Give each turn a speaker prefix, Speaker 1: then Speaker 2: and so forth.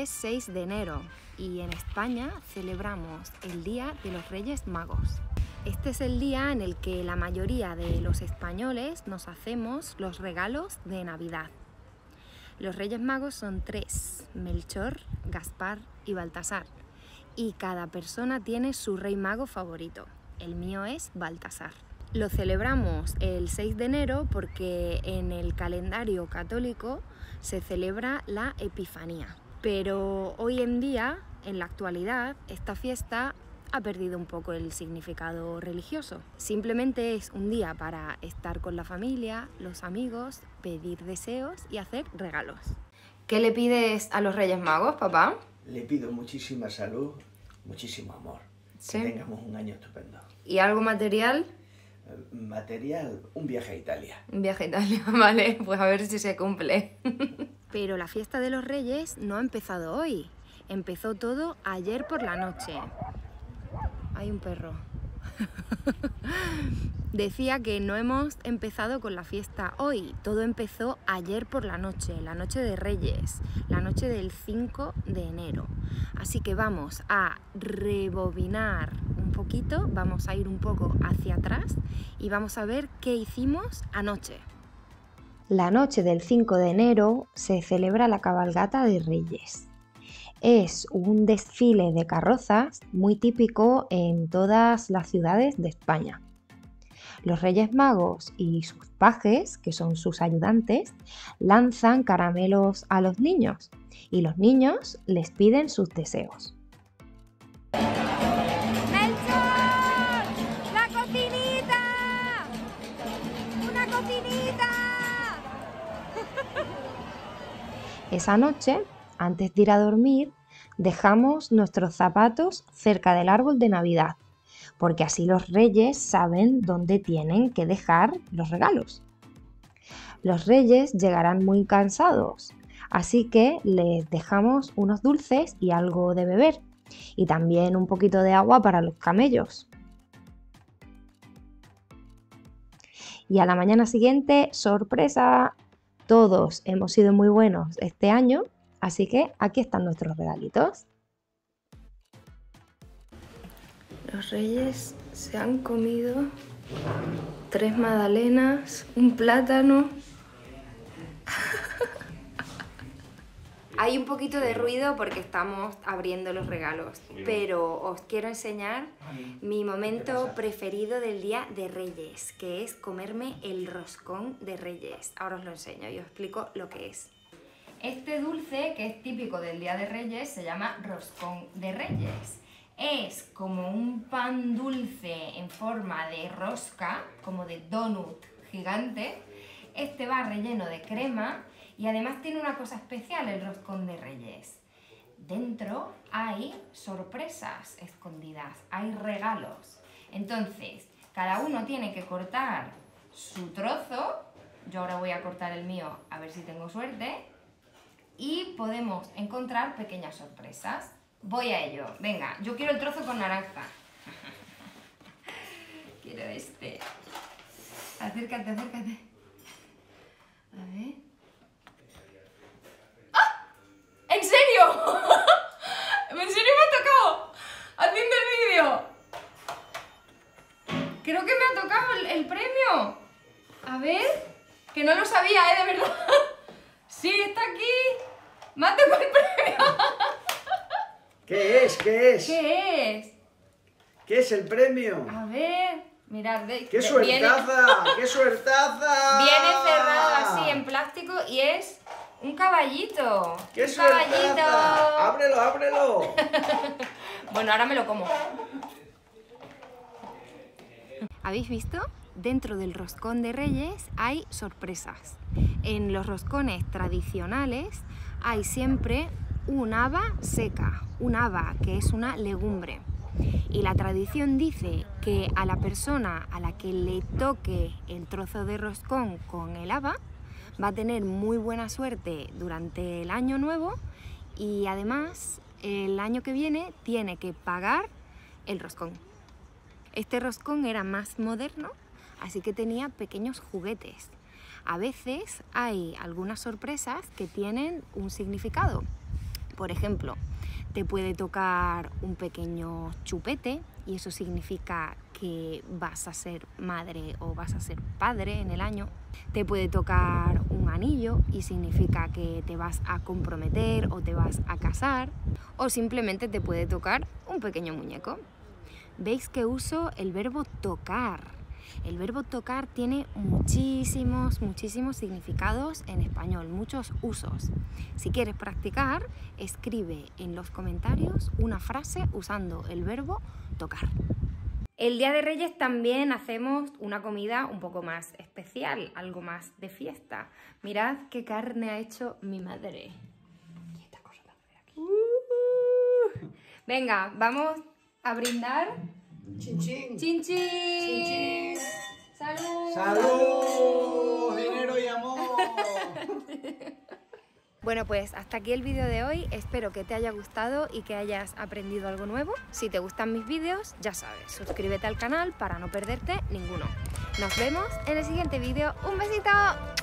Speaker 1: es 6 de enero y en España celebramos el Día de los Reyes Magos. Este es el día en el que la mayoría de los españoles nos hacemos los regalos de Navidad. Los Reyes Magos son 3, Melchor, Gaspar y Baltasar, y cada persona tiene su rey mago favorito. El mío es Baltasar. Lo celebramos el 6 de enero porque en el calendario católico se celebra la Epifanía. Pero hoy en día, en la actualidad, esta fiesta ha perdido un poco el significado religioso. Simplemente es un día para estar con la familia, los amigos, pedir deseos y hacer regalos. ¿Qué le pides a los Reyes Magos, papá?
Speaker 2: Le pido muchísima salud, muchísimo amor.
Speaker 1: Sí.
Speaker 2: Que tengamos un año estupendo.
Speaker 1: ¿Y algo material?
Speaker 2: Material, un viaje a Italia.
Speaker 1: Un viaje a Italia, vale, pues a ver si se cumple. Pero la fiesta de los Reyes no ha empezado hoy. Empezó todo ayer por la noche. Hay un perro. Decía que no hemos empezado con la fiesta hoy. Todo empezó ayer por la noche de Reyes, la noche del 5 de enero. Así que vamos a rebobinar un poquito, vamos a ir un poco hacia atrás y vamos a ver qué hicimos anoche. La noche del 5 de enero se celebra la cabalgata de Reyes. Es un desfile de carrozas muy típico en todas las ciudades de España. Los Reyes Magos y sus pajes, que son sus ayudantes, lanzan caramelos a los niños y los niños les piden sus deseos.
Speaker 3: ¡Melchor! ¡La cocinita! ¡Una cocinita!
Speaker 1: Esa noche, antes de ir a dormir, dejamos nuestros zapatos cerca del árbol de Navidad, porque así los reyes saben dónde tienen que dejar los regalos. Los reyes llegarán muy cansados, así que les dejamos unos dulces y algo de beber, y también un poquito de agua para los camellos. Y a la mañana siguiente, ¡sorpresa! Todos hemos sido muy buenos este año, así que aquí están nuestros regalitos. Los reyes se han comido 3 magdalenas, un plátano. Hay un poquito de ruido porque estamos abriendo los regalos, pero os quiero enseñar mi momento preferido del Día de Reyes, que es comerme el roscón de Reyes. Ahora os lo enseño y os explico lo que es. Este dulce, que es típico del Día de Reyes, se llama roscón de Reyes. Es como un pan dulce en forma de rosca, como de donut gigante. Este va relleno de crema y además tiene una cosa especial el roscón de Reyes. Dentro hay sorpresas escondidas, hay regalos. Entonces, cada uno tiene que cortar su trozo. Yo ahora voy a cortar el mío a ver si tengo suerte. Y podemos encontrar pequeñas sorpresas. Voy a ello. Venga, yo quiero el trozo con naranja. Quiero este. Acércate, acércate. A ver. ¡Ah! ¿En serio? ¿En serio me ha tocado? Haciendo el vídeo. Creo que me ha tocado el premio. A ver. Que no lo sabía, de verdad. Sí, está aquí. ¡Me ha tocado el premio!
Speaker 2: ¿Qué es? ¿Qué es?
Speaker 1: ¿Qué es?
Speaker 2: ¿Qué es el premio?
Speaker 1: A ver, mirad.
Speaker 2: ¡Qué suertaza! ¡Qué suertaza!
Speaker 1: Viene cerrado así en plástico y es un caballito.
Speaker 2: ¡Qué
Speaker 1: ¡Un
Speaker 2: suertaza!
Speaker 1: caballito!
Speaker 2: ¡Ábrelo, ábrelo!
Speaker 1: Bueno, ahora me lo como. ¿Habéis visto? Dentro del roscón de Reyes hay sorpresas. En los roscones tradicionales hay siempre un haba seca, un haba que es una legumbre. Y la tradición dice que a la persona a la que le toque el trozo de roscón con el haba va a tener muy buena suerte durante el año nuevo y además el año que viene tiene que pagar el roscón. Este roscón era más moderno, así que tenía pequeños juguetes. A veces hay algunas sorpresas que tienen un significado. Por ejemplo, te puede tocar un pequeño chupete y eso significa que vas a ser madre o vas a ser padre en el año. Te puede tocar un anillo y significa que te vas a comprometer o te vas a casar. O simplemente te puede tocar un pequeño muñeco. ¿Veis que uso el verbo tocar? El verbo tocar tiene muchísimos significados en español, muchos usos. Si quieres practicar, escribe en los comentarios una frase usando el verbo tocar. El Día de Reyes también hacemos una comida un poco más especial, algo más de fiesta. Mirad qué carne ha hecho mi madre. ¿Y esta cosa tan fea aquí? Venga, vamos a brindar.
Speaker 2: Chin, chin.
Speaker 1: ¡Chin, chin!
Speaker 2: Chin, chin.
Speaker 1: ¡Salud!
Speaker 2: ¡Salud! ¡Dinero y amor!
Speaker 1: Bueno, pues hasta aquí el vídeo de hoy. Espero que te haya gustado y que hayas aprendido algo nuevo. Si te gustan mis vídeos, ya sabes, suscríbete al canal para no perderte ninguno. Nos vemos en el siguiente vídeo. ¡Un besito!